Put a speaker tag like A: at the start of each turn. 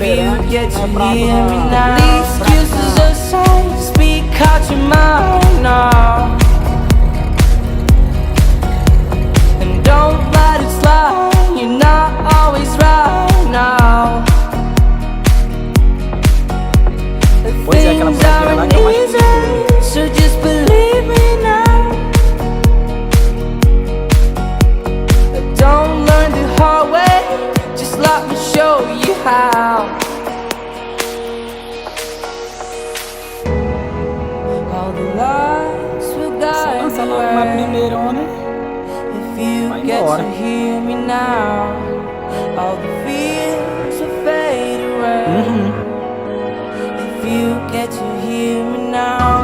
A: ladeirão
B: get to
A: é pra
B: hear me
A: água
B: now. These excuses are so to speak out your mind now. And don't let it slide, you're not always right now.
A: Pois é, aquela buraqueira lá que é mais perigosa.
B: So just believe me now. Don't learn the hard way, just let me show you how. All the lights will guide
A: Lança
B: the
A: logo uma
B: way.
A: primeirona.
B: If you
A: Vai
B: get
A: embora.
B: to hear me now, all the fears will fade away. If you get to hear me now.